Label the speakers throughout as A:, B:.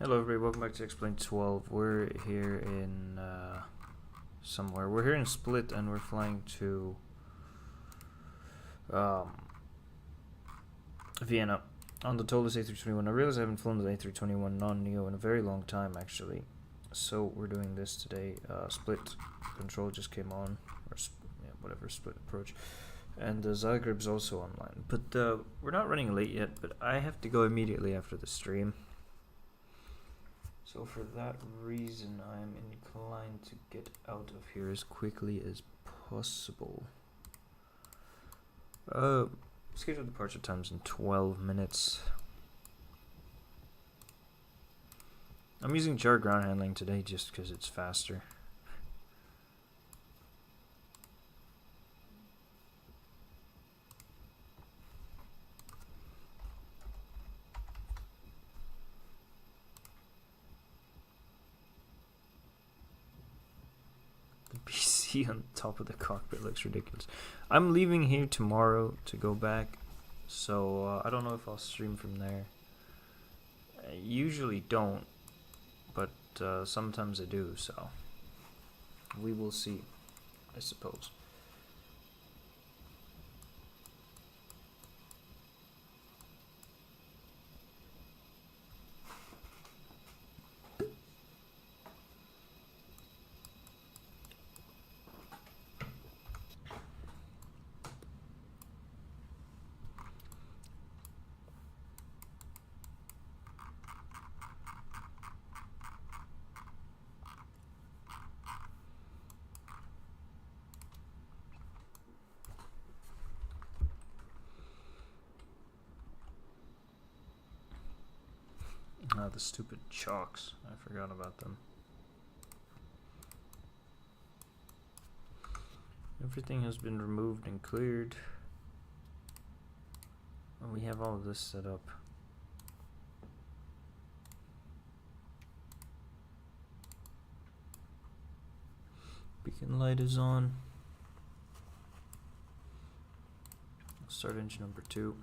A: Hello everybody, welcome back to Explain 12. We're here in somewhere. We're here in Split and we're flying to Vienna on the ToLiss A321. I realize I haven't flown the A321 non-Neo in a very long time actually. So we're doing this today. Split control just came on, or whatever, split approach. And Zagreb's also online. But we're not running late yet, but I have to go immediately after the stream. So for that reason, I'm inclined to get out of here as quickly as possible. Scheduled departure time's in 12 minutes. I'm using jar ground handling today just because it's faster. PC on top of the cockpit looks ridiculous. I'm leaving here tomorrow to go back, so I don't know if I'll stream from there. I usually don't, but sometimes I do, so we will see, I suppose. Ah, the stupid chalks. I forgot about them. Everything has been removed and cleared. And we have all of this set up. Beacon light is on. Start engine number 2.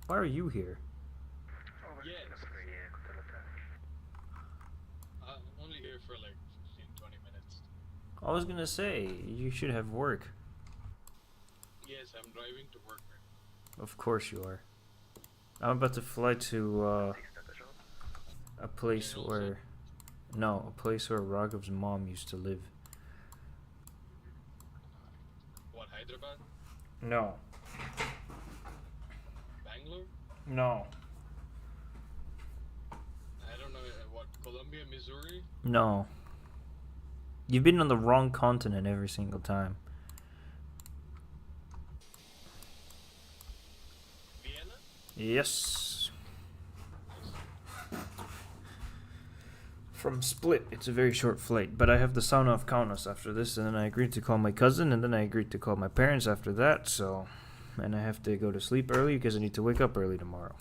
A: Why are you here?
B: Yes. I'm only here for like 15-20 minutes.
A: I was gonna say, you should have work.
B: Yes, I'm driving to work right now.
A: Of course you are. I'm about to fly to a place where... No, a place where Raghav's mom used to live.
B: What, Hyderabad?
A: No.
B: Bangalore?
A: No.
B: I don't know, what, Columbia, Missouri?
A: No. You've been on the wrong continent every single time.
B: Vienna?
A: Yes. From Split, it's a very short flight, but I have the sound off Kaunas after this, and then I agreed to call my cousin, and then I agreed to call my parents after that, so... And I have to go to sleep early because I need to wake up early tomorrow.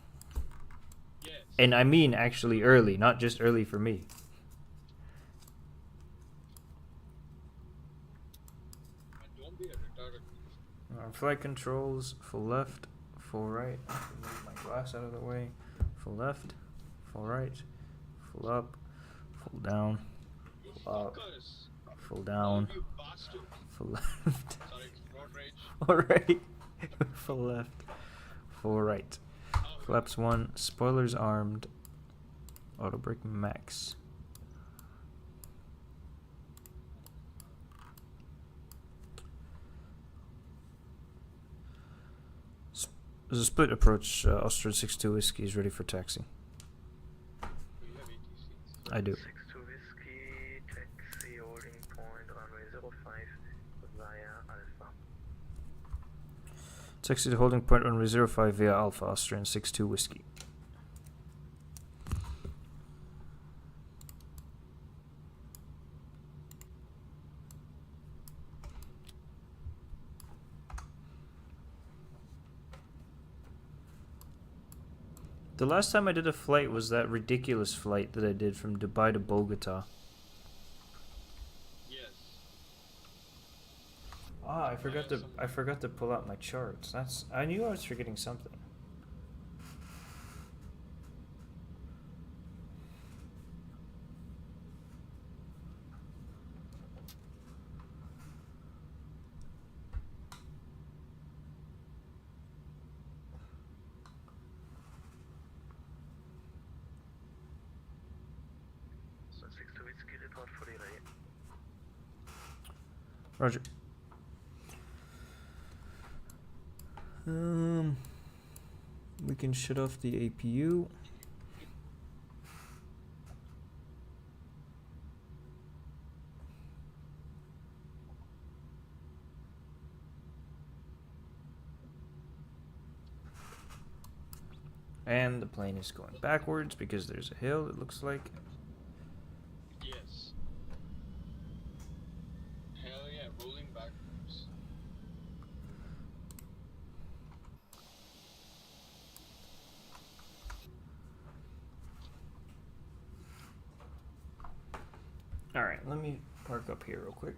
B: Yes.
A: And I mean actually early, not just early for me.
B: And don't be a retarded.
A: Flight controls, full left, full right. I have to move my glass out of the way. Full left, full right, full up, full down,
B: You
A: full up,
B: fuckers.
A: full down,
B: You bastard.
A: full left.
B: Sorry, road rage.
A: Alright. Full left, full right.
B: Oh,
A: Flaps 1, spoilers armed, auto brake max. There's a split approach. Austrian 612 whiskey is ready for taxi.
B: do you have ATCs?
A: I do.
C: 62 whiskey, taxi holding point runway 05 via Alpha.
A: Taxi to holding point runway 05 via Alpha, Austrian 62 whiskey. The last time I did a flight was that ridiculous flight that I did from Dubai to Bogota.
B: Yes.
A: Ah, I forgot to pull out my charts. I knew I was forgetting something.
C: So 62 whiskey report for delay.
A: Roger. We can shut off the APU. And the plane is going backwards because there's a hill, it looks like.
B: Yes. Hell yeah, rolling backwards.
A: Alright, let me park up here real quick.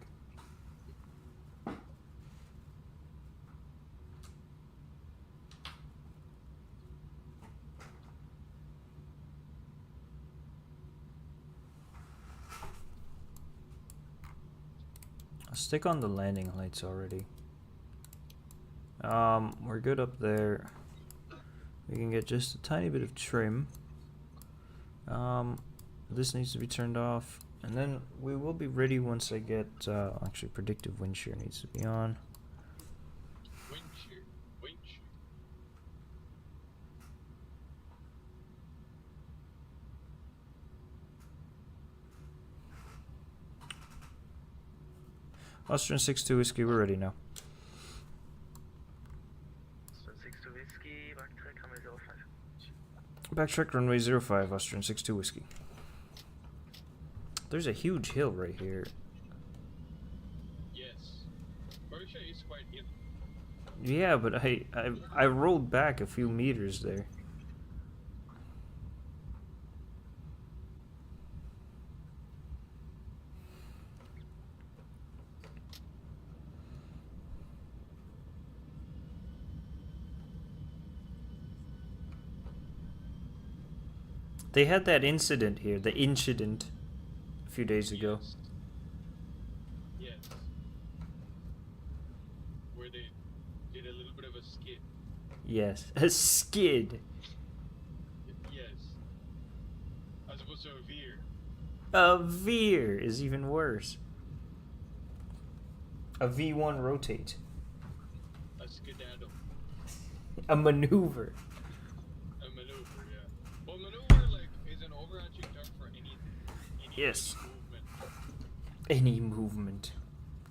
A: I'll stick on the landing lights already. We're good up there. We can get just a tiny bit of trim. This needs to be turned off. And then we will be ready once I get, actually predictive wind shear needs to be on.
B: Wind shear. Wind shear.
A: Austrian 6-2 whiskey, we're ready now.
C: So 62 whiskey, backtrack, runway 05.
A: Backtrack runway 05, Austrian 6-2 whiskey. There's a huge hill right here.
B: Yes. Persia is quite hilly.
A: Yeah, but I rolled back a few meters there. They had that incident here, the incident, a few days ago.
B: Yes. Where they did a little bit of a skid.
A: Yes, a skid.
B: Yes. As opposed to a veer.
A: A veer is even worse. A V1 rotate.
B: A skedaddle.
A: A maneuver.
B: A maneuver, yeah. Well, maneuver, like, is an overarching term for anything. Any
A: Yes.
B: movement.
A: Any movement.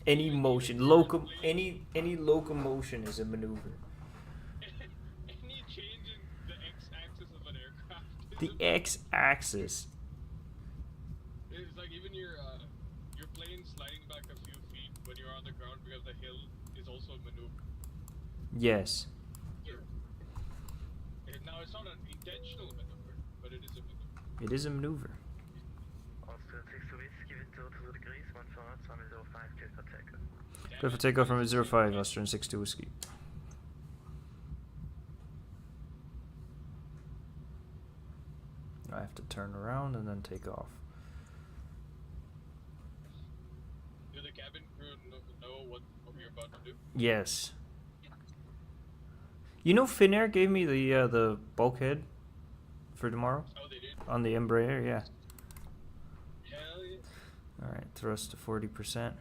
A: Any motion. Any locomotion is a maneuver.
B: Any change in the x-axis of an aircraft.
A: The x-axis.
B: It's like even your plane sliding back a few feet when you're on the ground because the hill is also a maneuver.
A: Yes.
B: Now it's not an intentional maneuver, but it is a maneuver.
A: It is a maneuver.
C: Austrian 62 whiskey, wind 02 degrees, 1 knots, runway 05, clear for takeoff.
A: Clear for takeoff from 05, Austrian 6-2 whiskey. I have to turn around and then take off.
B: Do the cabin crew know what you're about to do?
A: Yes. You know, Finnair gave me the bulkhead for tomorrow
B: Oh, they did?
A: on the Embraer. Yeah.
B: Hell yeah.
A: All right, thrust to 40%.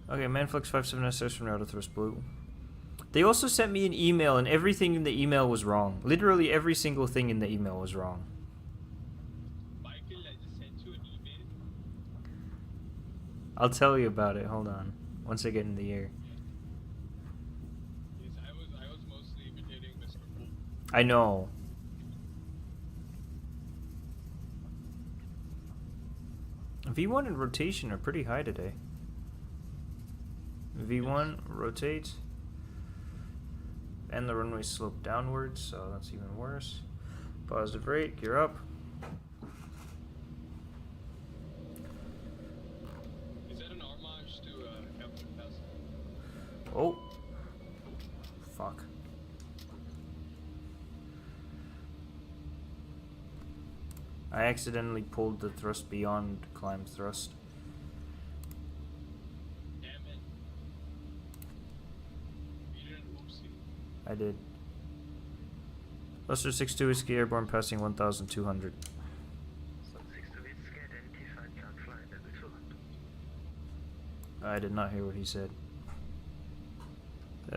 A: Okay, Manflex 57SS from Router Thrust Blue. They also sent me an email, and everything in the email was wrong. Literally every single thing in the email was wrong.
B: Michael, I just sent you an email.
A: I'll tell you about it. Hold on. Once I get in the air.
B: Yes, I was mostly imitating Mr. Poole.
A: I know. V1 and rotation are pretty high today. V1 rotate. and the runway sloped downwards, so that's even worse. Positive rate, gear up.
B: Is that an homage to Captain Pass?
A: Oh. Fuck. I accidentally pulled the thrust beyond climb thrust.
B: Damn it. You didn't oopsie.
A: I did. Hollister 62 Whiskey airborne passing 1,200.
C: So 62 Whiskey identified can fly level 200.
A: I did not hear what he said.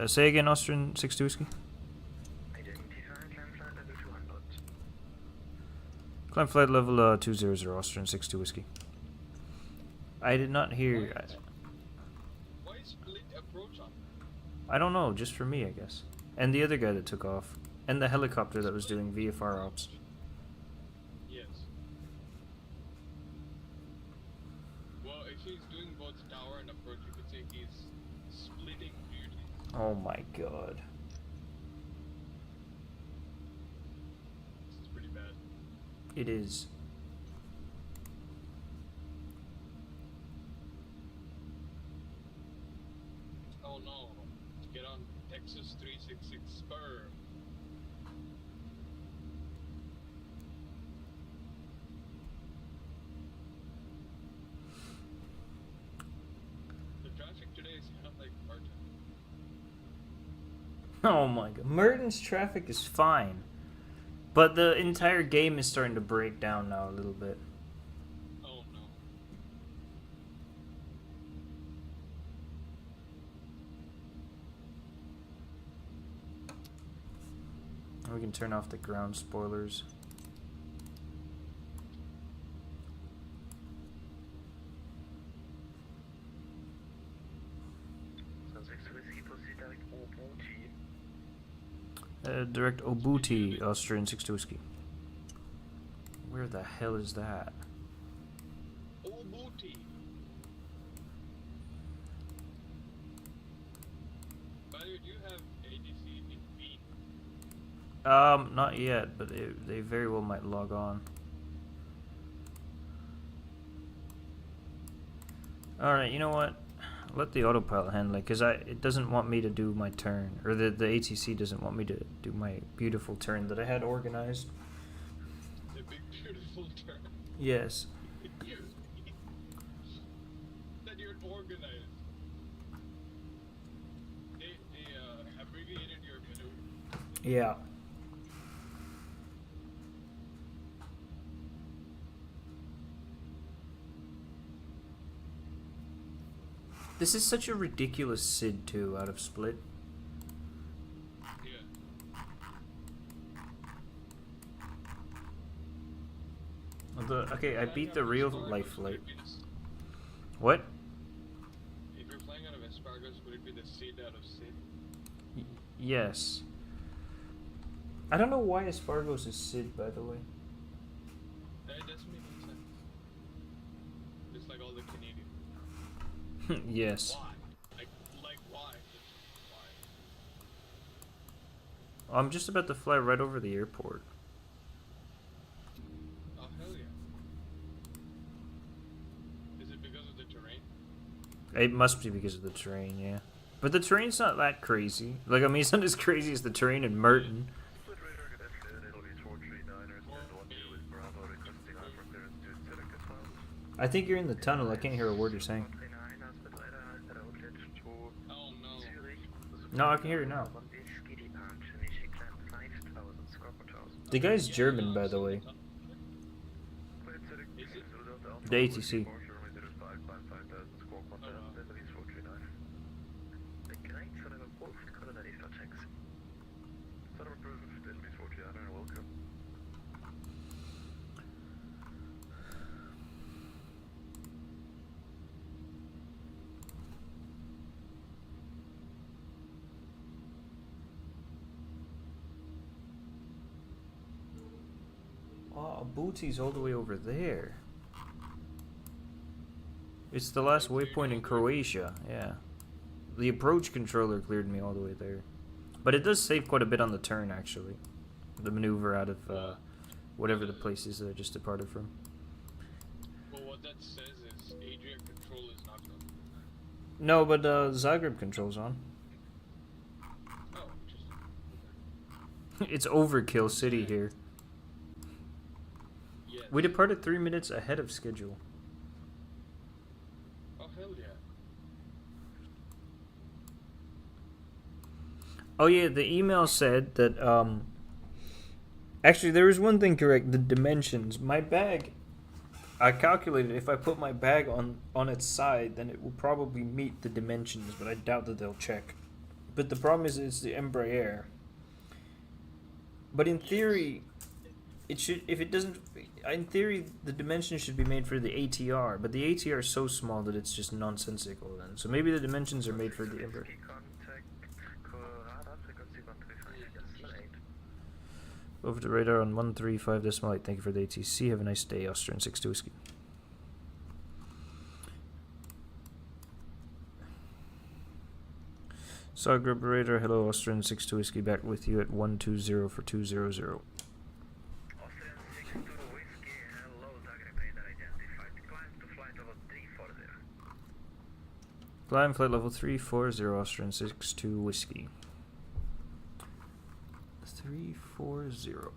A: Say again, Austrian 62 Whiskey.
C: Identified can fly level 200.
A: Climb flight level 200, Austrian 62 Whiskey. I did not hear.
B: Why is split approach on?
A: I don't know, just for me, I guess. And the other guy that took off. And the helicopter that was doing VFR ops.
B: Yes. Well, if he's doing both tower and approach, you could say he's splitting duty.
A: Oh my god.
B: This is pretty bad.
A: It is.
B: Oh no. Get on Texas 366 spur. The traffic today is kind of like Martin.
A: Oh my god. Merton's traffic is fine. But the entire game is starting to break down now a little bit.
B: Oh no.
A: We can turn off the ground spoilers.
C: So 62 Whiskey proceed direct Obuti.
A: Direct Obuti, Austrian 62 Whiskey. Where the hell is that?
B: Oh booty. By the way, do you have ADC in Vienna?
A: Not yet, but they very well might log on. Alright, you know what? Let the autopilot handle it, because it doesn't want me to do my turn. Or the ATC doesn't want me to do my beautiful turn that I had organized.
B: The big beautiful turn.
A: Yes.
B: That you're organized. They abbreviated your maneuver.
A: Yeah. This is such a ridiculous SID too, out of Split.
B: Yeah.
A: Okay, I beat the real life flight.
B: Would it be
A: What?
B: if you're flying out of Espargos, would it be the seed out of Sid?
A: Yes. I don't know why Espargos is SID, by the way.
B: That doesn't make any sense. Just like all the Canadians.
A: Yes.
B: Why? Like why? Why?
A: I'm just about to fly right over the airport.
B: Oh hell yeah. Is it because of the terrain?
A: It must be because of the terrain, yeah. But the terrain's not that crazy. Like, I mean, it's not as crazy as the terrain in Merton.
C: Split radar get escalated, it'll be 439ers, and 12 with Bravo requesting armor clearance to Zurich as well.
A: I think you're in the tunnel. I can't hear a word you're saying.
C: 439ers mit weiter der Outlet to
B: Oh no.
C: Zurich.
A: No, I can hear you now.
C: Von Whiskey departure, Michigan 5000, Scorpio 1000.
A: The guy's German, by the way. The ATC. Oh, Bootsy's all the way over there. It's the last waypoint in Croatia, yeah. The approach controller cleared me all the way there. But it does save quite a bit on the turn, actually. The maneuver out of whatever the place is that I just departed from.
B: Well, what that says is Adria control is not on.
A: No, but Zagreb control's on.
B: Oh, interesting.
A: It's overkill city here.
B: Yes.
A: We departed 3 minutes ahead of schedule.
B: Oh, hell yeah.
A: Oh yeah, the email said that actually there was one thing correct, the dimensions. My bag, I calculated if I put my bag on its side, then it will probably meet the dimensions, but I doubt that they'll check. But the problem is it's the Embraer. But in theory, it should, if it doesn't, in theory the dimensions should be made for the ATR, but the ATR is so small that it's just nonsensical then. So maybe the dimensions are made for the Embraer. Over the radar on 135.8. Thank you for the ATC. Have a nice day, Austrian 6-2 whiskey. Zagreb radar, hello, Austrian 6-2 whiskey, back with you at 120 for 200.
C: Austrian 6-2 whiskey, hello, Zagreb radar identified. Climb to flight level 340.
A: Climb flight level 340, Austrian 6-2 whiskey. 340.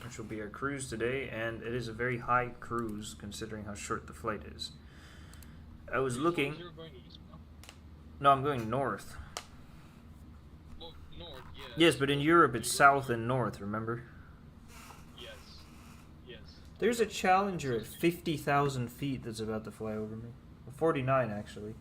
A: Which will be our cruise today, and it is a very high cruise considering how short the flight is. I was looking.
B: You're going east now?
A: No, I'm going north.
B: Well, north, yeah.
A: Yes, but in Europe it's south and north, remember?
B: Yes. Yes.
A: There's a Challenger at 50,000 feet that's about to fly over me. 49, actually.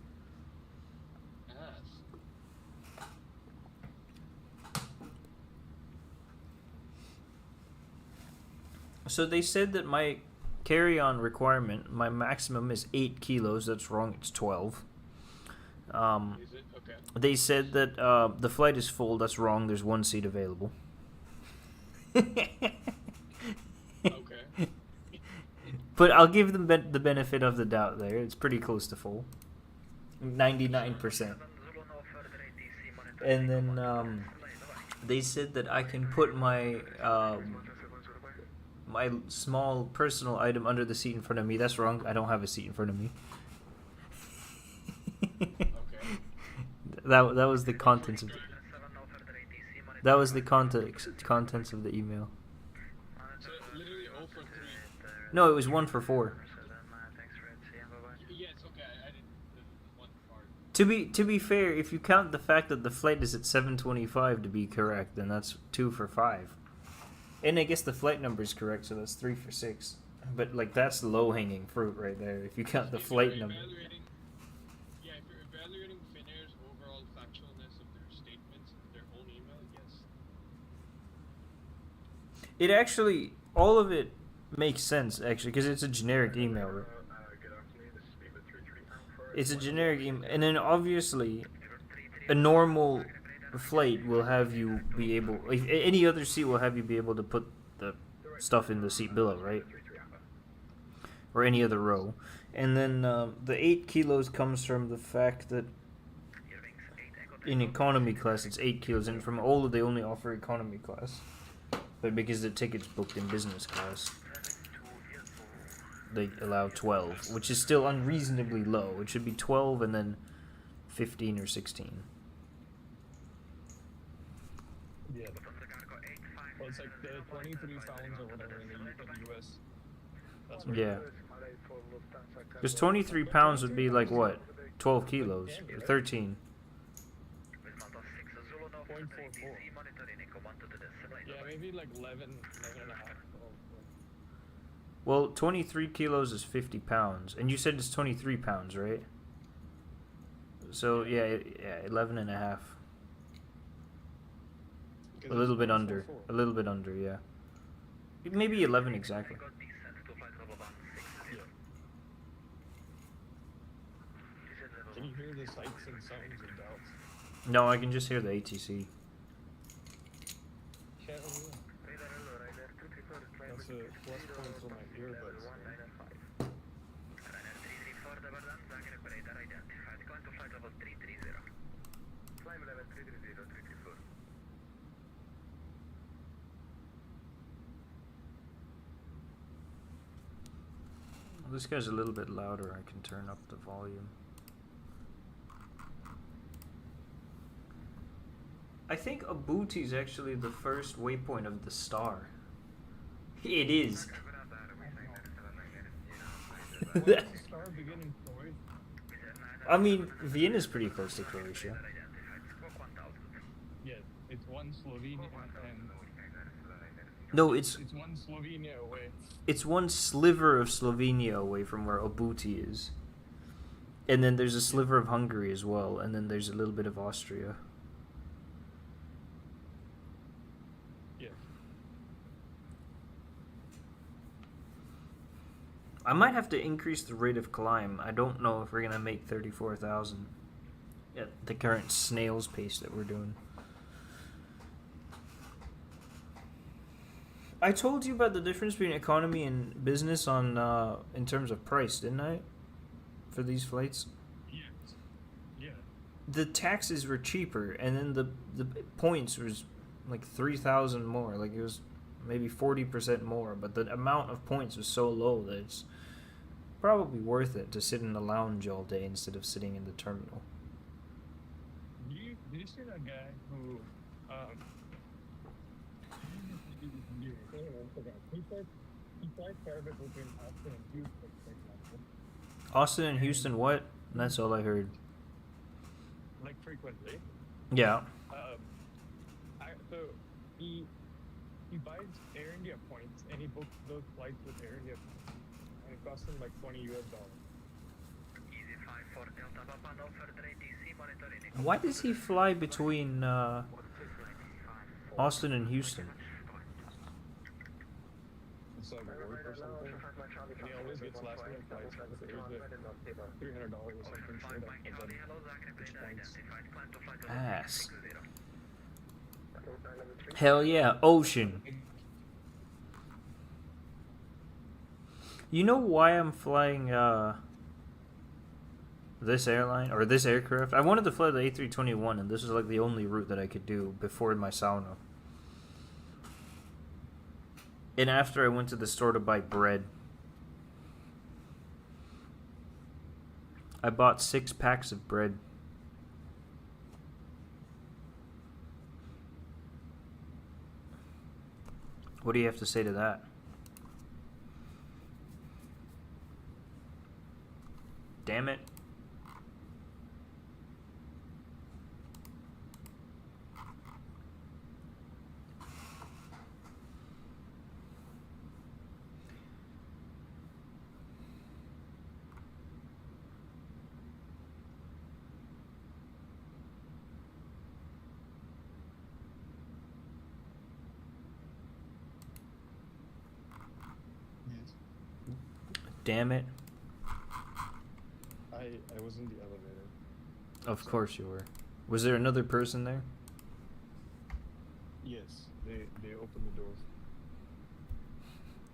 A: So they said that my carry-on requirement, my maximum is 8 kilos. That's wrong. It's 12.
B: Is it? Okay.
A: They said that the flight is full. That's wrong. There's one seat available.
B: Okay.
A: But I'll give them the benefit of the doubt there. It's pretty close to full. 99%. And then they said that I can put my my small personal item under the seat in front of me. That's wrong. I don't have a seat in front of me.
B: Okay.
A: That was the contents of contents of the email.
B: So literally 0 for 3.
A: No, it was 1 for 4.
B: Yes, okay, I didn't. One part.
A: To be fair, if you count the fact that the flight is at 7:25 to be correct, then that's 2 for 5. And I guess the flight number is correct, so that's 3 for 6. But like that's low-hanging fruit right there if you count the flight number.
B: If you're evaluating Finnair's overall factualness of their statements in their own email, yes.
A: It actually, all of it makes sense actually, because it's a generic email. Right? It's a generic email, and then obviously, a normal flight will have you be able, if any other seat will have you be able to put the stuff in the seat below, right? Or any other row. And then the 8 kilos comes from the fact that in economy class it's 8 kilos, and from Ola they only offer economy class. But because the ticket's booked in business class, they allow 12, which is still unreasonably low. It should be 12 and then 15 or 16.
D: Yeah. Well, it's like the 23 pounds or whatever in the US. That's what
A: Yeah. Because 23 pounds would be like what? 12 kilos? Or 13?
D: 0.44. Yeah, maybe like 11 and a half.
A: Well, 23 kilos is 50 pounds. And you said it's 23 pounds, right? So, yeah, 11 and a half. A little bit under. A little bit under, yeah. Maybe 11 exactly.
D: Yeah. Can you hear the sights and sounds of doubts?
A: No, I can just hear the ATC.
D: Yeah, oh, yeah. That's a plus point for my earbuds.
A: This guy's a little bit louder. I can turn up the volume. I think Abuti is actually the first waypoint of the star. It is.
D: Why does the star begin in Croatia?
A: I mean, Vienna's pretty close to Croatia.
D: Yeah, it's one Slovenia and
A: No, it's
D: one Slovenia away.
A: it's one sliver of Slovenia away from where Abuti is. And then there's a sliver of Hungary as well, and then there's a little bit of Austria.
D: Yeah.
A: I might have to increase the rate of climb. I don't know if we're gonna make 34,000 at the current snail's pace that we're doing. I told you about the difference between economy and business on in terms of price, didn't I? For these flights,
D: Yes. Yeah.
A: the taxes were cheaper, and then the points was like 3,000 more. Like it was maybe 40% more, but the amount of points was so low that it's probably worth it to sit in the lounge all day instead of sitting in the terminal.
D: Did you see that guy who he flies private between Austin and Houston, for example.
A: Austin and Houston, what? That's all I heard.
D: Like frequently.
A: Yeah.
D: So he buys Air India points and he books those flights with Air India points, and it costs him like $20.
A: Why does he fly between Austin and Houston?
D: It's like work or something. And he always gets last minute flights because there's $300 or something straight up, and then which points.
A: Ass. Hell yeah, ocean. You know why I'm flying this airline or this aircraft? I wanted to fly the A321, and this is like the only route that I could do before my sauna. And after I went to the store to buy bread, I bought 6 packs of bread. What do you have to say to that? Damn it.
D: Yes.
A: Damn it.
D: I was in the elevator.
A: Of course you were. Was there another person there?
D: Yes, they opened the door.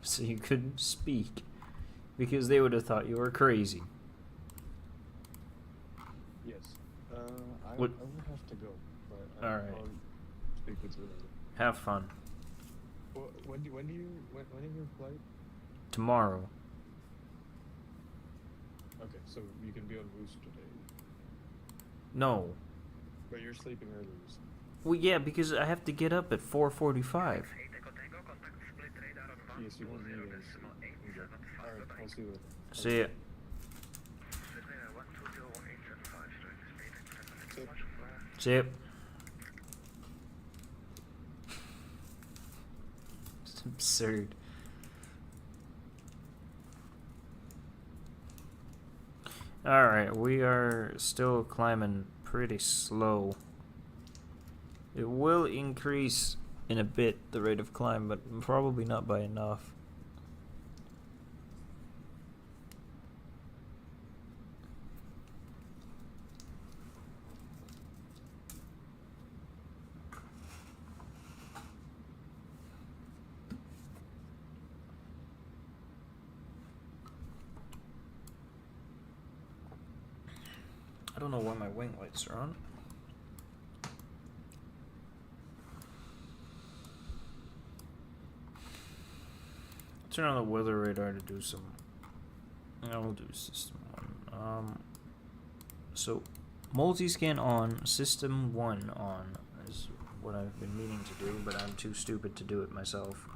A: So you couldn't speak. Because they would have thought you were crazy.
D: Yes. I
A: What-
D: will have to go, but
A: All right.
D: I'll speak with you later.
A: Have fun.
D: When is your flight?
A: Tomorrow.
D: Okay, so you can be on Roost today,
A: No.
D: but you're sleeping early. So.
A: Well, yeah, because I have to get up at 4:45.
D: Yes, you won't need it. Alright, I'll see you later.
A: See ya. See ya. It's absurd. Alright, we are still climbing pretty slow. It will increase in a bit, the rate of climb, but probably not by enough. I don't know why my wing lights are on. Turn on the weather radar to do some I will do system 1. So, multi-scan on, system 1 on is what I've been meaning to do, but I'm too stupid to do it myself.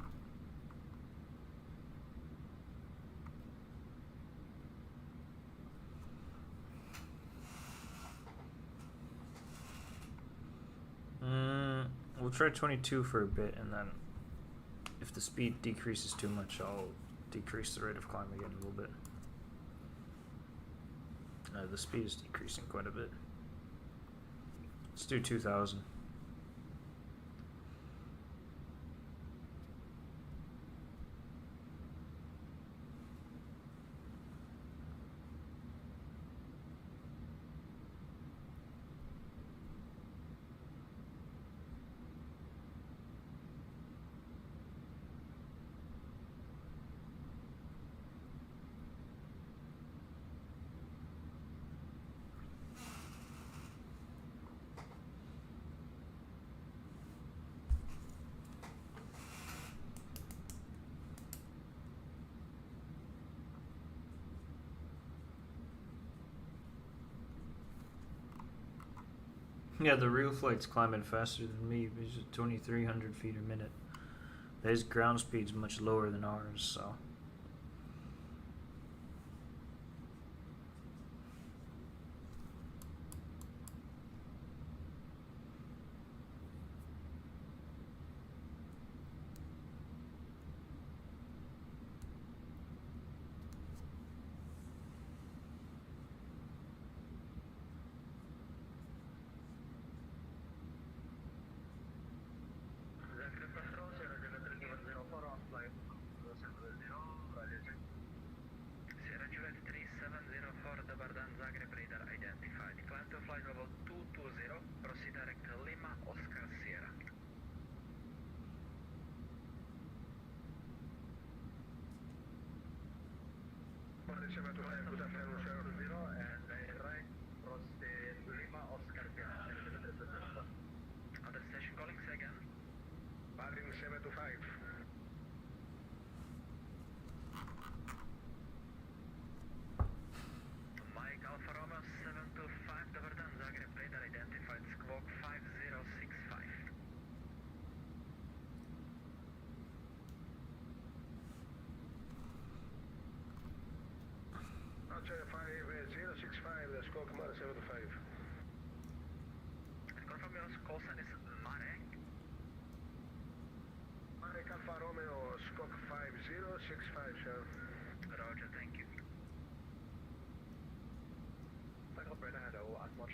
A: We'll try 22 for a bit, and then if the speed decreases too much, I'll decrease the rate of climb again a little bit. The speed is decreasing quite a bit. Let's do 2,000. Yeah, the real flight's climbing faster than me. It's 2,300 feet a minute. His ground speed's much lower than ours, so.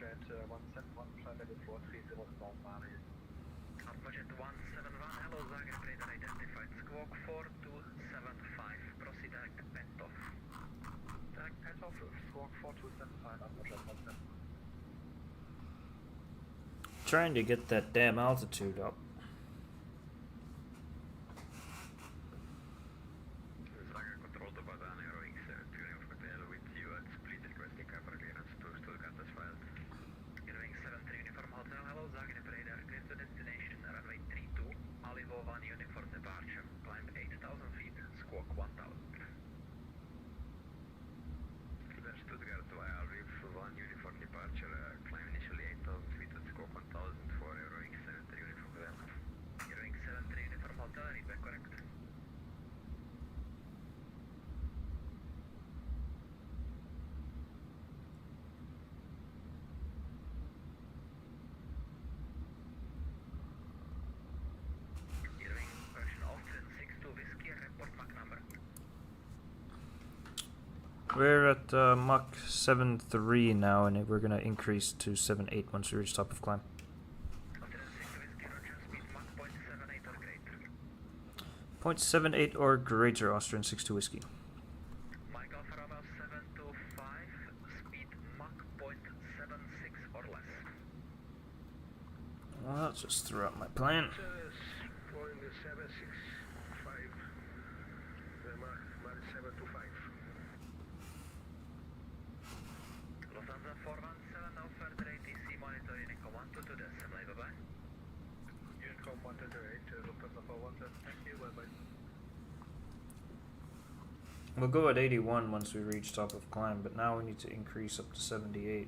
C: Jet 171, Charlie 430 South Mali. Jet 171, hello Zagreb, radar identified, squawk 4275, proceed direct to Petov. Direct Petov, squawk 4275, Jet 171.
A: Trying to get that damn altitude up. We're at Mach 7.3 now, and we're going to increase to 7.8 once we reach top of climb. 0.78 or greater, Austrian 6-2 whiskey.
C: Mike Alfa Romeo 725, speed Mach 0.76 or less.
A: Well, that just threw out my plan. We'll go at 81 once we reach top of climb, but now we need to increase up to 78.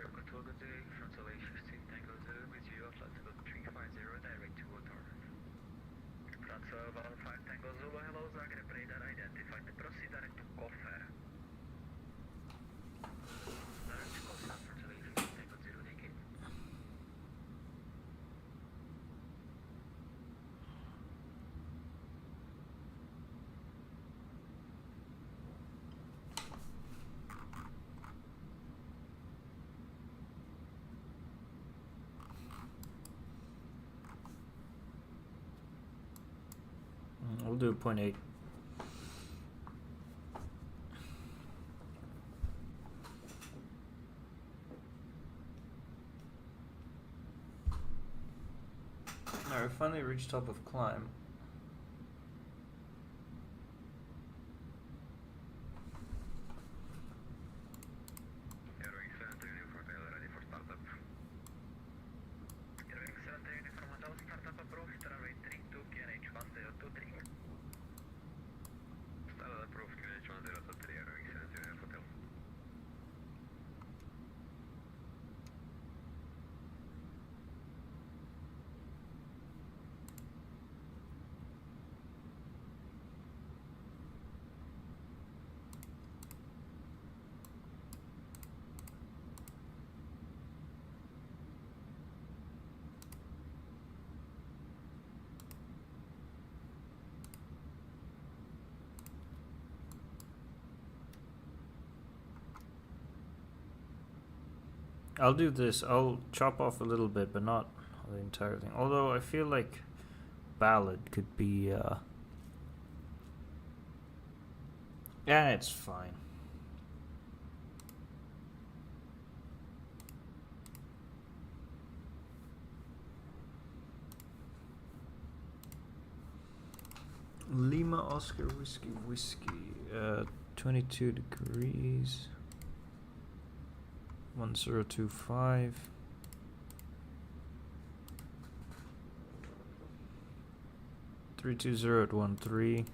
C: Control good day, frontal A15 Tango Zulu with you, Atlantic 350, direct to Otar. Frontal 15 Tango Zulu, hello, Zagreb, radar identified, proceed direct to Koffer. Direct to Koffer, frontal A15 Tango Zulu, naked.
A: We'll do 0.8. Alright, we finally reached top of climb.
C: Airwing 7 uniform tail ready for startup. Airwing 7 uniform hotel startup approved, runway 32, QNH 1023. Startup approved, QNH 1023, Airwing 7 uniform hotel.
A: I'll do this. I'll chop off a little bit, but not the entire thing. Although I feel like ballad could be yeah, it's fine. Lima Oscar Whiskey 22 degrees 1025. Three two zero at 13.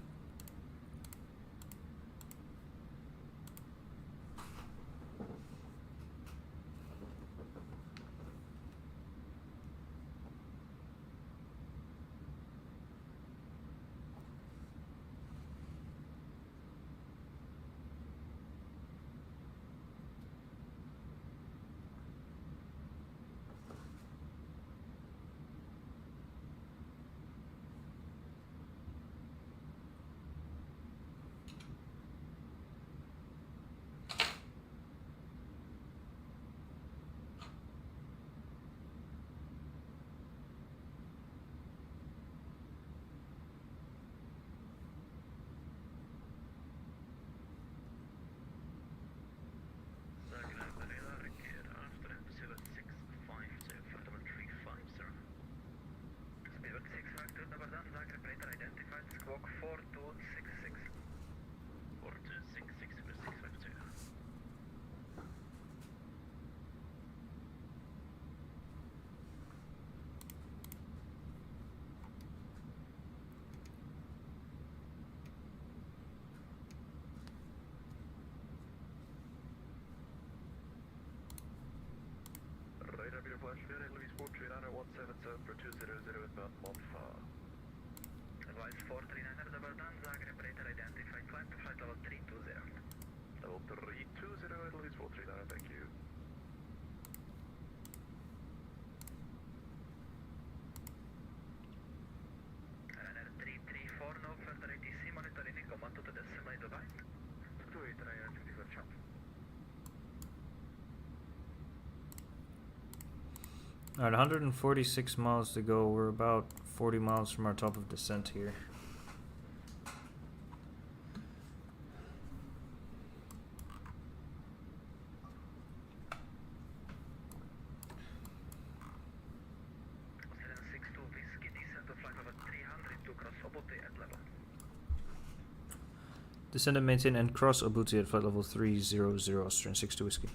C: advise 439er double down, Zagreb radar identified, climb to flight level 320.
E: Level 320 at least 439, thank you.
C: Runner 334, no further ATC monitoring, command to the decimal divide.
E: 28 Ryanair 24 chop.
A: Alright, 146 miles to go. We're about 40 miles from our top of descent here.
C: Austrian 62 whiskey, descent to flight level 300 to cross Obote at level.
A: Descend and maintain and cross Obuti at flight level 300, Austrian 62 whiskey.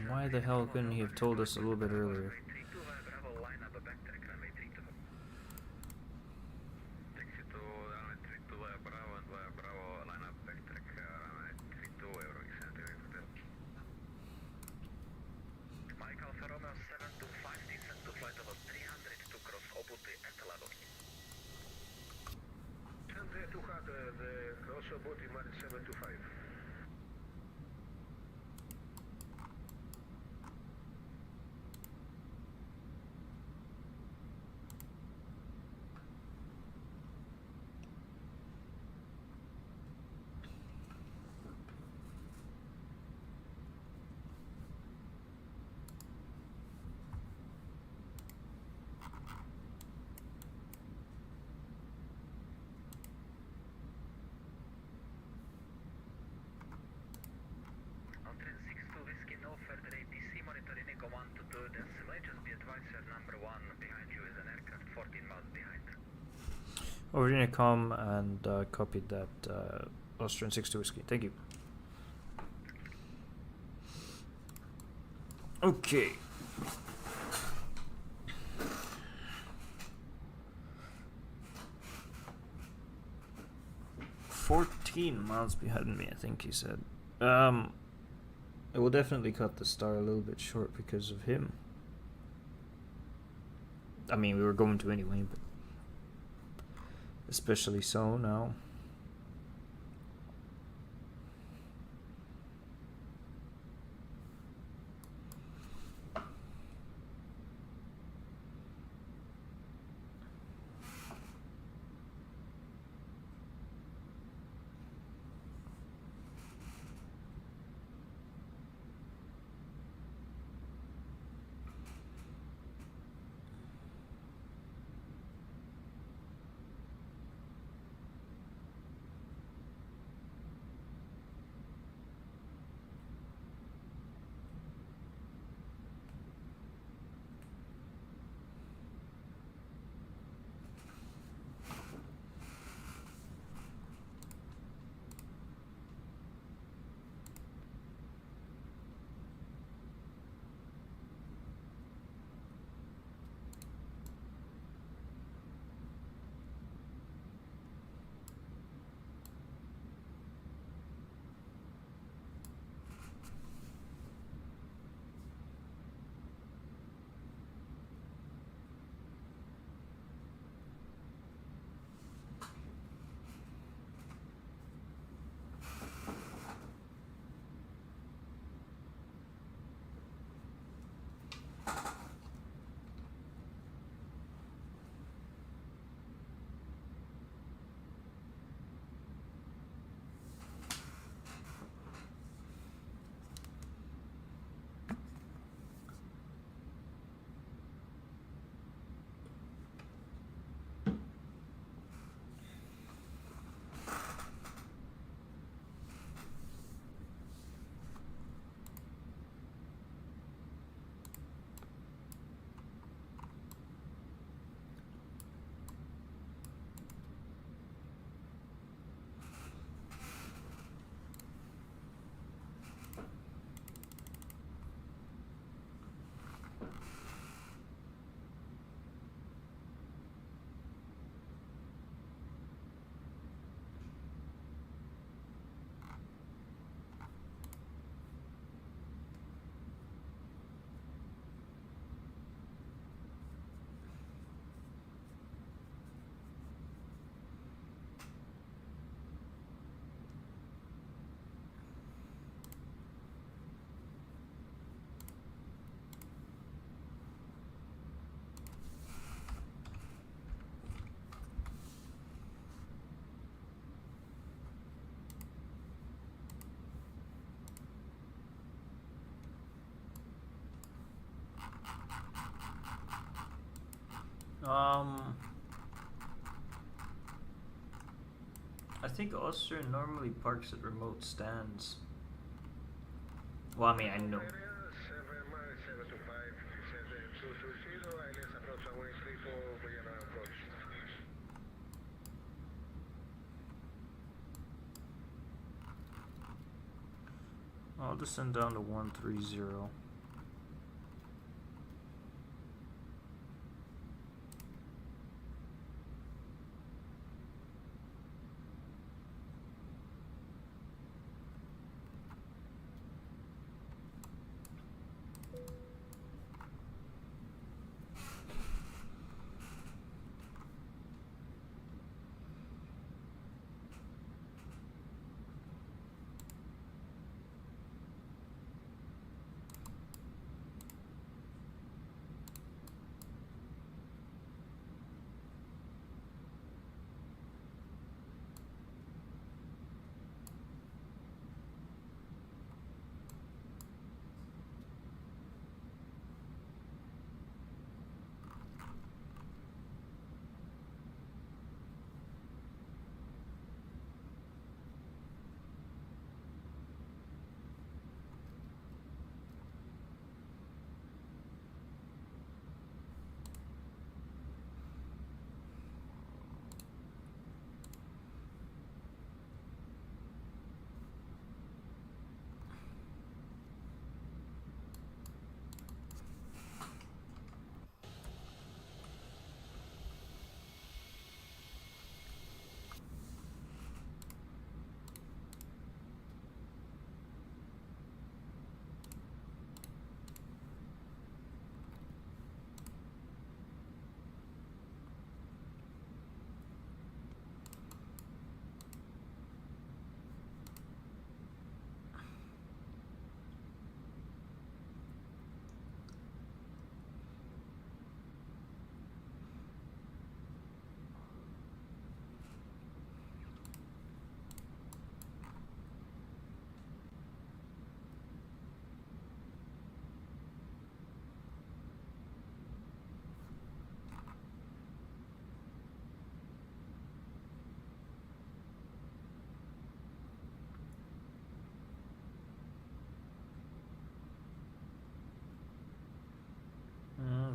A: Why the hell couldn't he have told us a little bit earlier?
C: Mike Alfa Romeo 725, descent to flight level 300 to cross Obote at level.
E: 200, cross Obote, minus 725.
C: Austrian 62 whiskey, no further ATC monitoring, command to the decimal. Just be advised, sir, number 1 behind you is an aircraft 14 miles behind.
A: Over Unicom and copied that Austrian 62 whiskey. Thank you. Okay. "14 miles behind me," I think he said. It will definitely cut the star a little bit short because of him. I mean, we were going to anyway, but especially so now. I think Austrian normally parks at remote stands. Well, I mean, I know. I'll descend down to 130.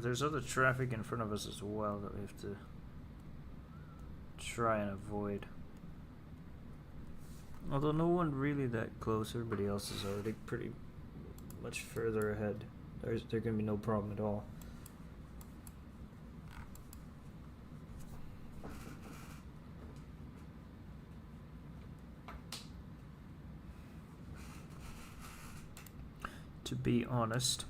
A: There's other traffic in front of us as well that we have to try and avoid. Although no one really that close, everybody else is already pretty much further ahead. There's gonna be no problem at all. To be honest.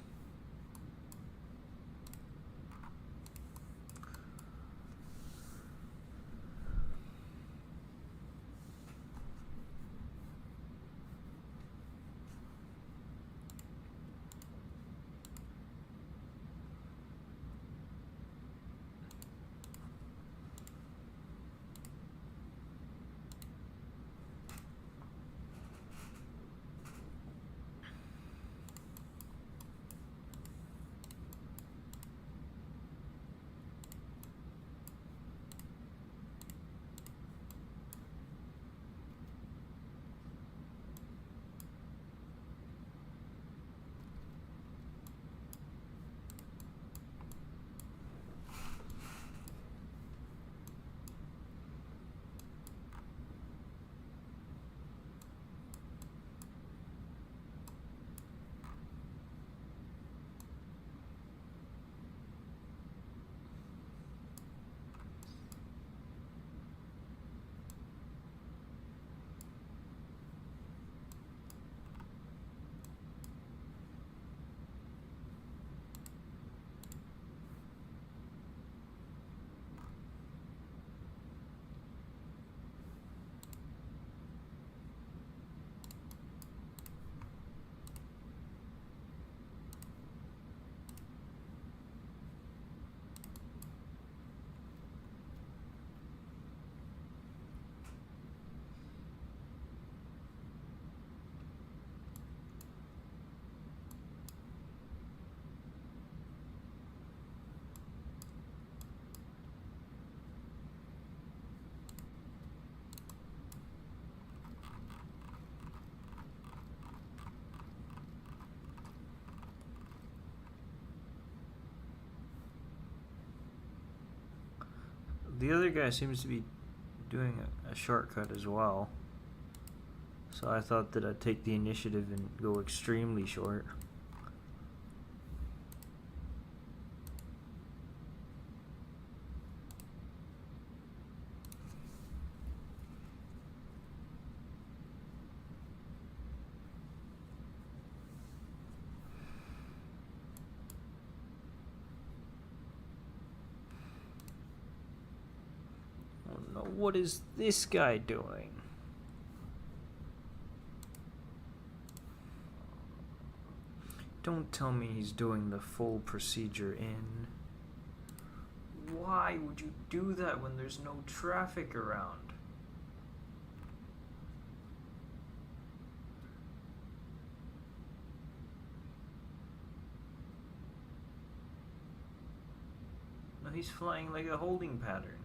A: The other guy seems to be doing a shortcut as well. So I thought that I'd take the initiative and go extremely short. Oh no, what is this guy doing? Don't tell me he's doing the full procedure in. Why would you do that when there's no traffic around? No, he's flying like a holding pattern.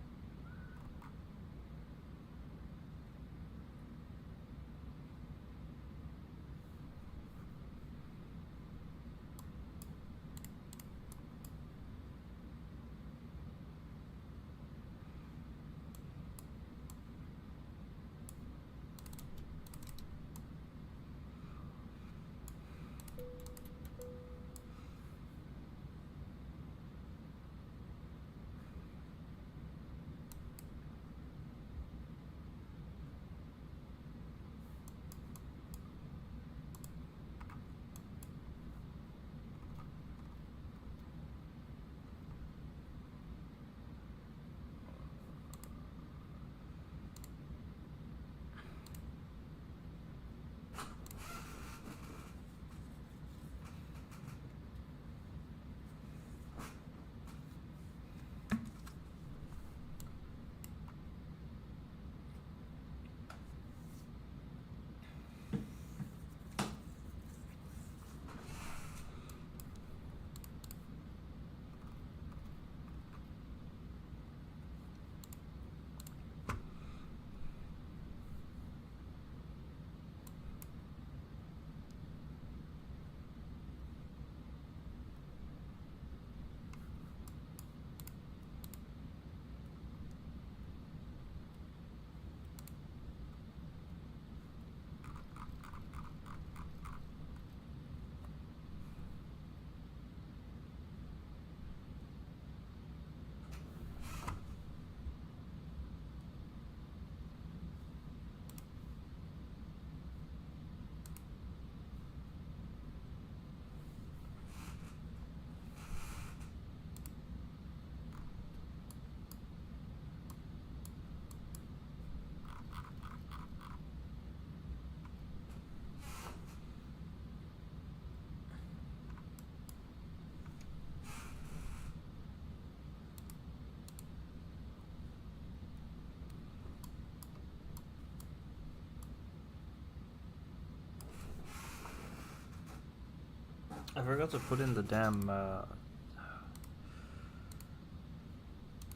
A: I forgot to put in the damn, I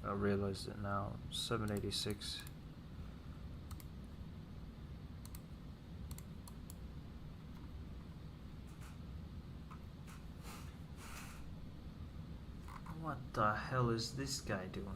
A: realized it now, 786. What the hell is this guy doing?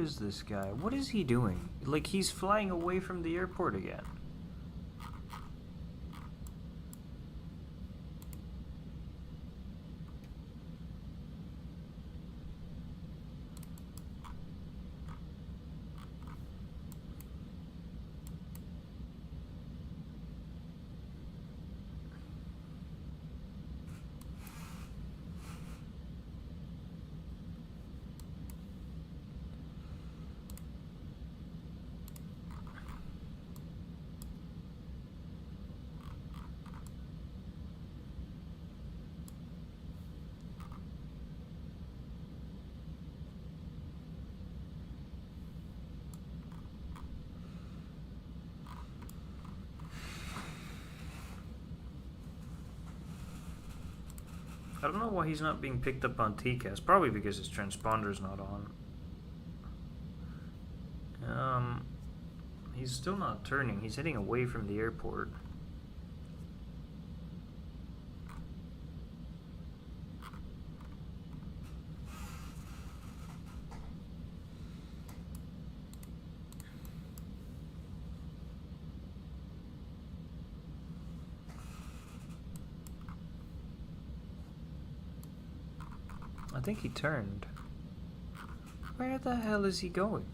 A: is this guy? What is he doing? Like, he's flying away from the airport again. I don't know why he's not being picked up on TCAS. Probably because his transponder's not on. He's still not turning. He's heading away from the airport. I think he turned. Where the hell is he going?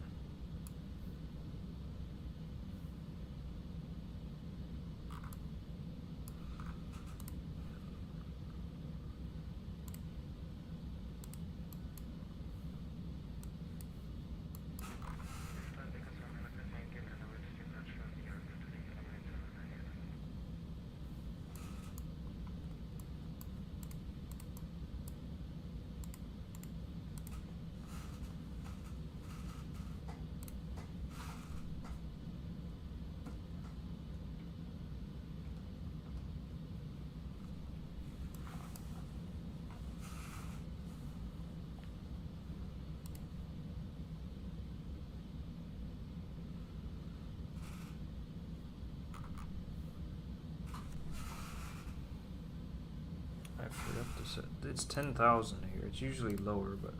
A: I forgot to set. It's 10,000 here. It's usually lower, but.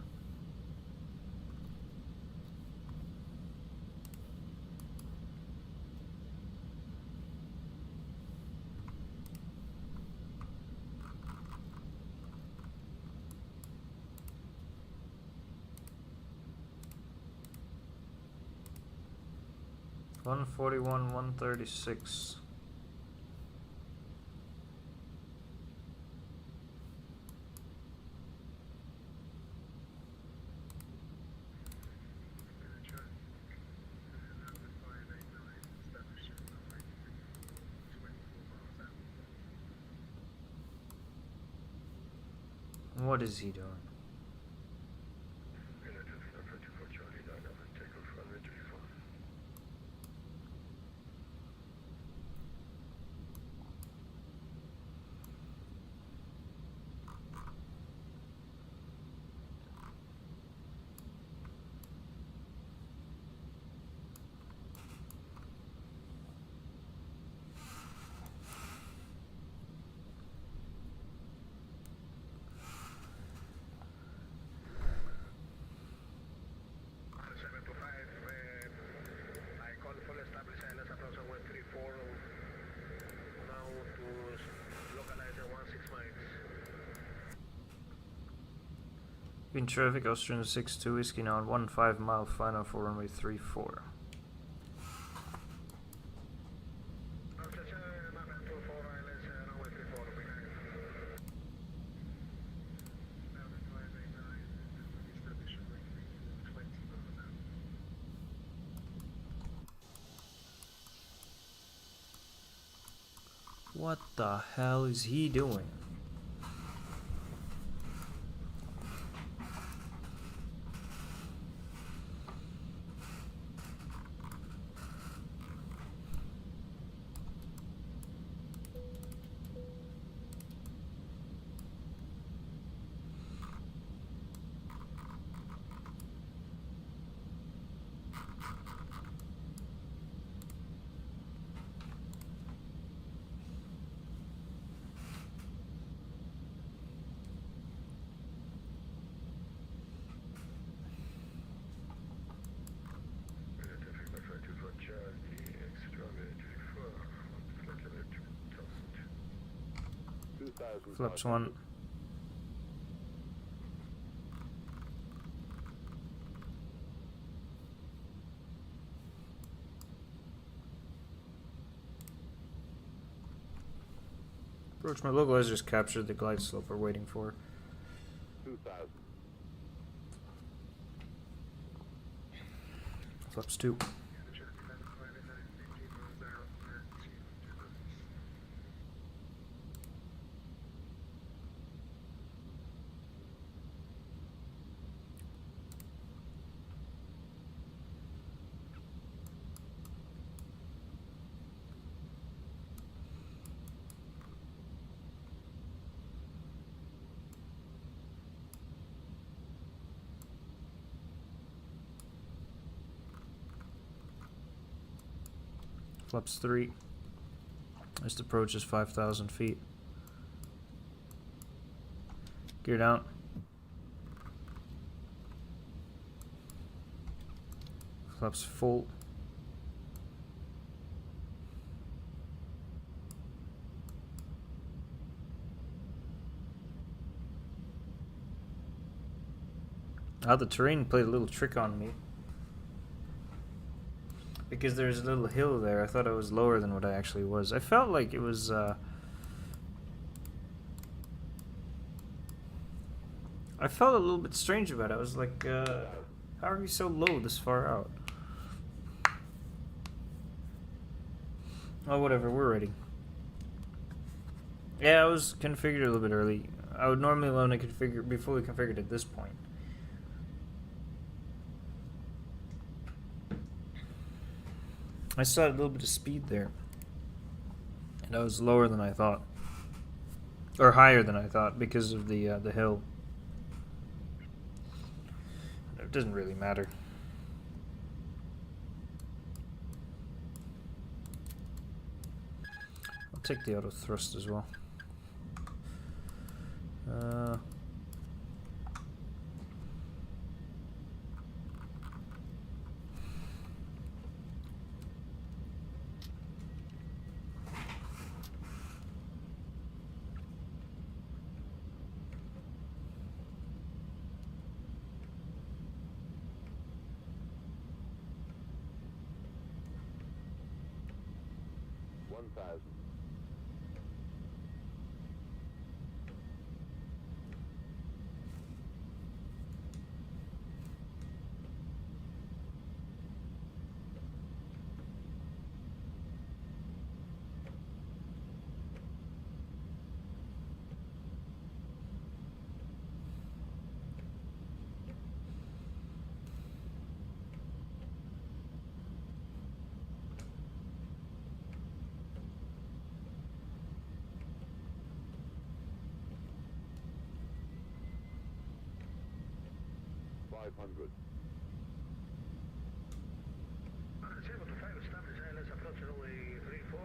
A: $141, $136. What is he doing? In traffic, Austrian 62 Whiskey now on 15 mile final for runway 34. What the hell is he doing? Flaps 1. Approach, my localizers captured the glide slope we're waiting for.
F: 2000.
A: Flaps 2. Flaps 3. This approach is 5,000 feet. Gear down. Flaps full. The terrain played a little trick on me. Because there's a little hill there, I thought I was lower than what I actually was. I felt like it was, I felt a little bit strange about it. I was like, how are you so low this far out? Oh, whatever, we're ready. Yeah, I was configured a little bit early. I would normally want to be fully configured at this point. I still had a little bit of speed there, and I was lower than I thought, or higher than I thought because of the hill. It doesn't really matter. I'll take the auto thrust as well.
F: 1,000. $500.
C: 725 established ILS approach runway 34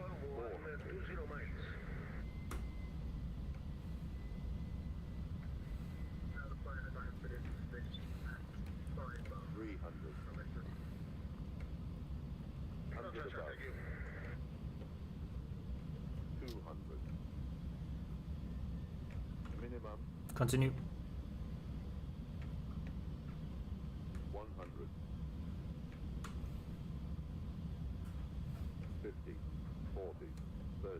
C: miles.
F: 300. 100 above. 200. Minimum.
A: Continue.
F: 100. 50, 40, 30,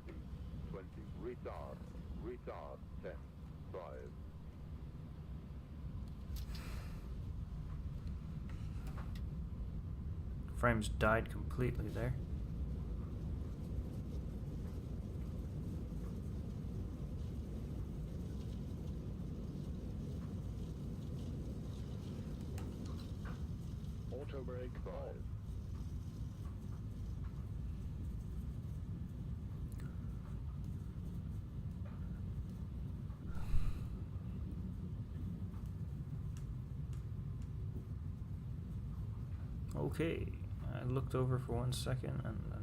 F: 20. Retard. Retard. 10. 5.
A: Frames died completely there.
D: Auto brake
F: 5.
A: Okay, I looked over for 1 second and then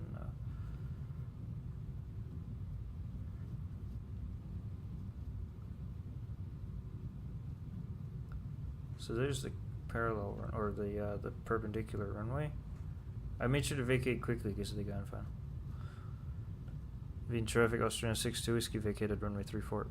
A: so there's the parallel or the perpendicular runway. I made sure to vacate quickly because of the gun fan. In traffic, Austrian 62 Whiskey vacated runway 34.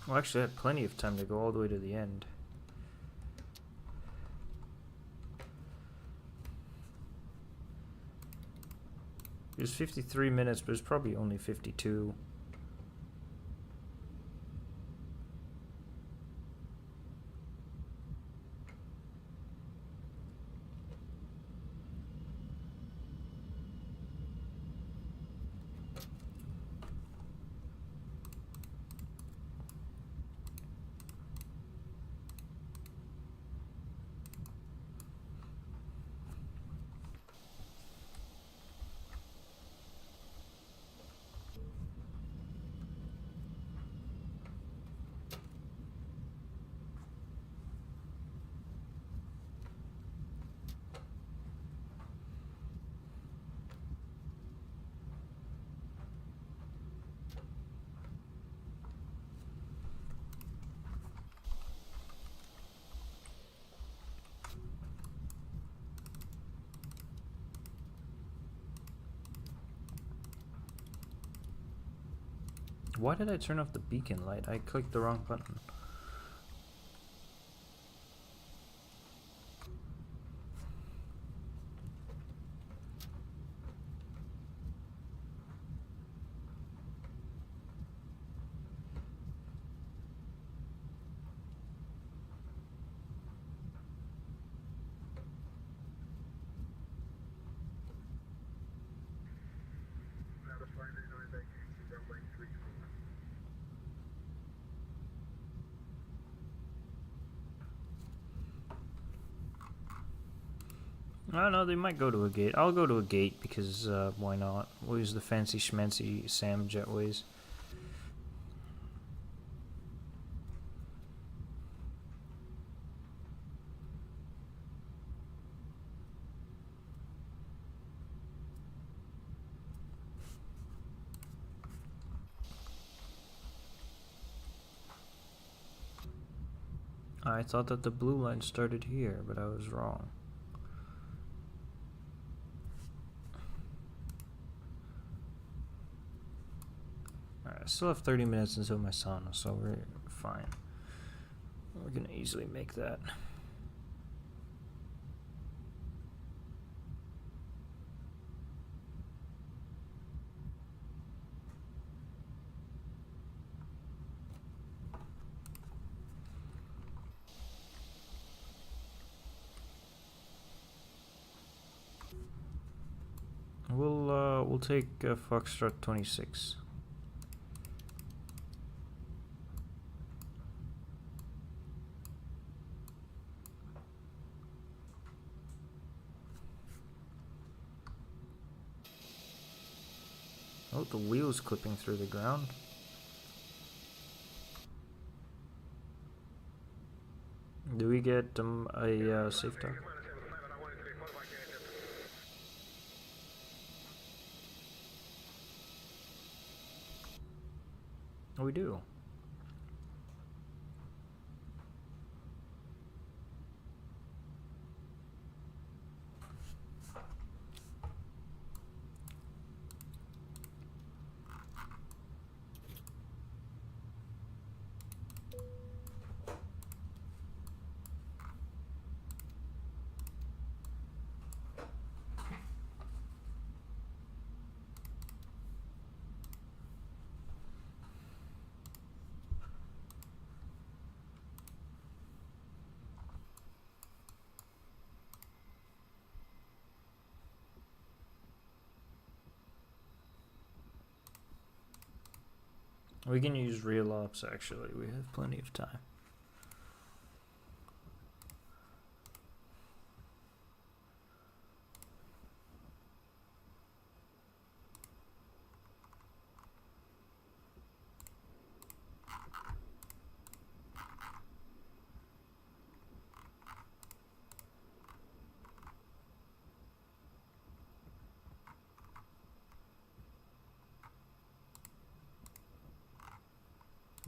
A: Well, actually, I had plenty of time to go all the way to the end. It was 53 minutes, but it's probably only 52. Why did I turn off the beacon light? I clicked the wrong button. I don't know, they might go to a gate. I'll go to a gate because why not? We'll use the fancy schmancy Sam jetways. I thought that the blue line started here, but I was wrong. I still have 30 minutes until my sauna, so we're fine. We're gonna easily make that. We'll take Foxtrot 26. Oh, the wheel's clipping through the ground. Do we get a safe talk? Oh, we do. We can use real ops actually, we have plenty of time.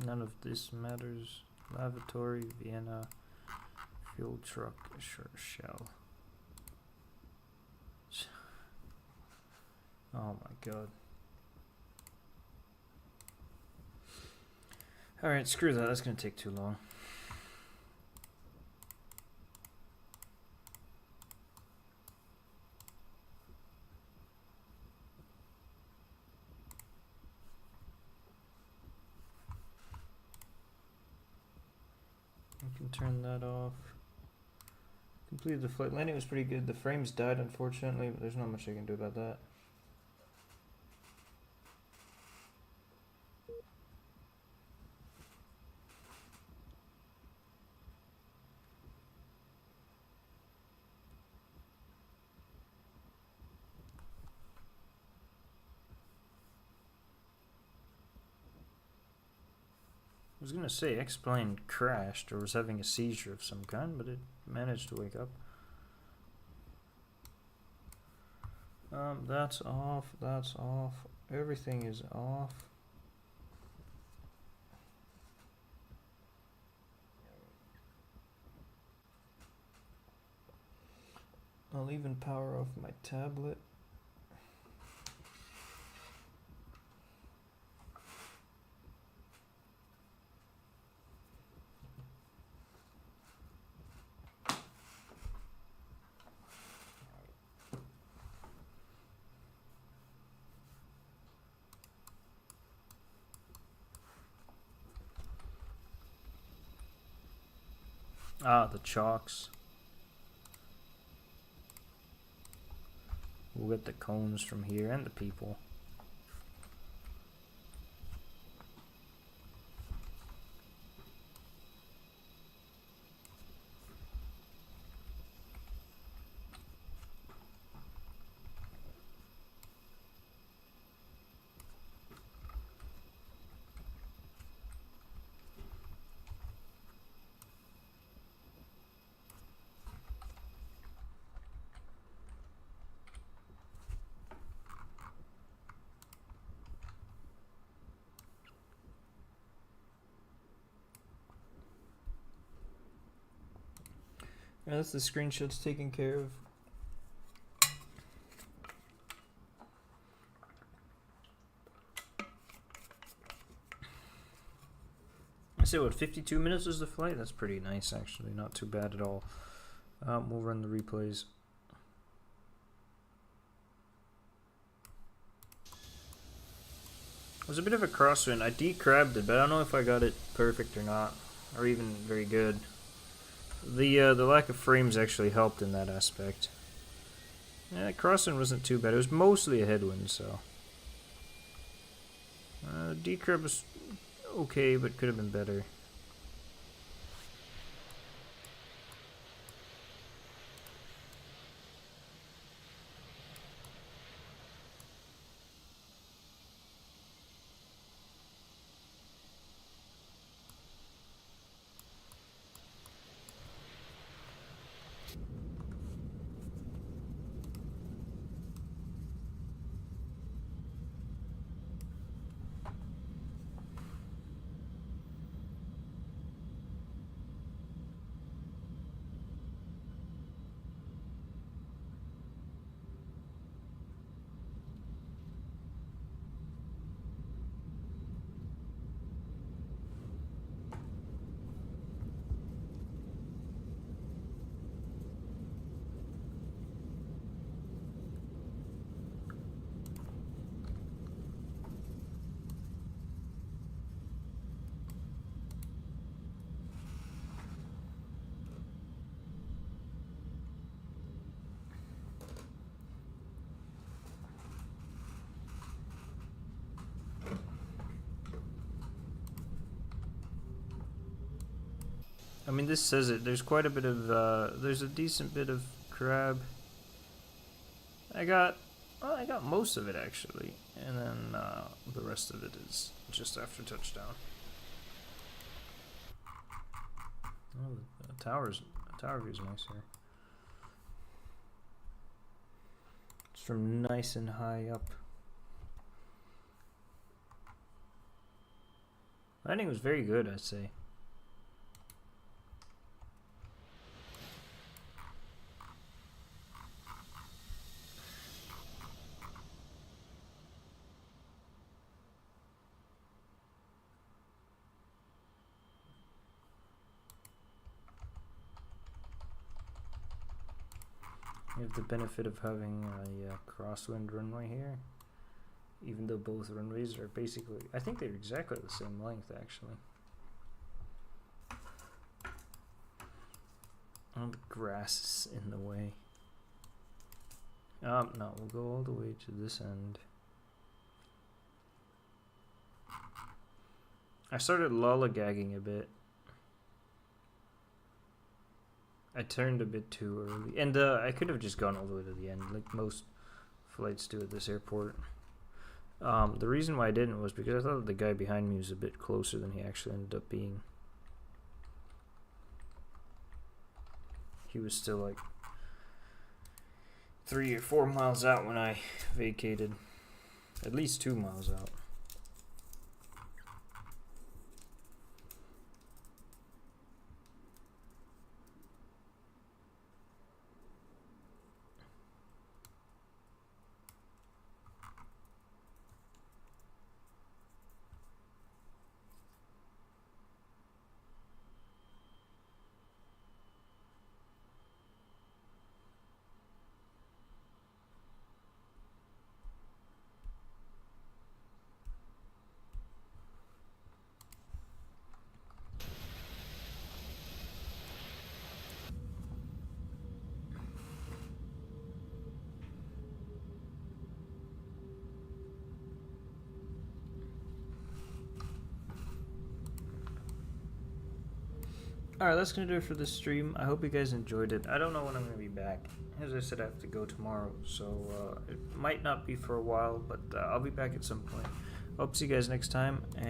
A: None of this matters. Lavatory, Vienna, fuel truck, shell. Oh my god. Alright, screw that. That's gonna take too long. I can turn that off. Completed the flight. Landing was pretty good. The frames died, unfortunately, but there's not much I can do about that. I was gonna say X-plane crashed or was having a seizure of some kind, but it managed to wake up. That's off, that's off, everything is off. I'll even power off my tablet. Ah, the chalks. We'll get the cones from here and the people. Yeah, that's the screenshots taken care of. I say what, 52 minutes is the flight? That's pretty nice actually, not too bad at all. We'll run the replays. It was a bit of a crosswind. I decrabbed it, but I don't know if I got it perfect or not, or even very good. The lack of frames actually helped in that aspect. Yeah, crosswind wasn't too bad. It was mostly a headwind, so. Decrab was okay, but could have been better. I mean, this says it. There's quite a bit of, there's a decent bit of crab. I got most of it actually, and then the rest of it is just after touchdown. Oh, the tower view is nice here. It's from nice and high up. Landing was very good, I'd say. You have the benefit of having a crosswind runway here, even though both runways are basically, I think they're exactly the same length actually. Oh, the grass is in the way. No, we'll go all the way to this end. I started lollygagging a bit. I turned a bit too early, and I could have just gone all the way to the end, like most flights do at this airport. The reason why I didn't was because I thought the guy behind me was a bit closer than he actually ended up being. He was still like 3 or 4 miles out when I vacated, at least 2 miles out. Alright, that's going to do it for this stream. I hope you guys enjoyed it. I don't know when I'm going to be back. As I said, I have to go tomorrow, so it might not be for a while, but I'll be back at some point. Hope to see you guys next time, and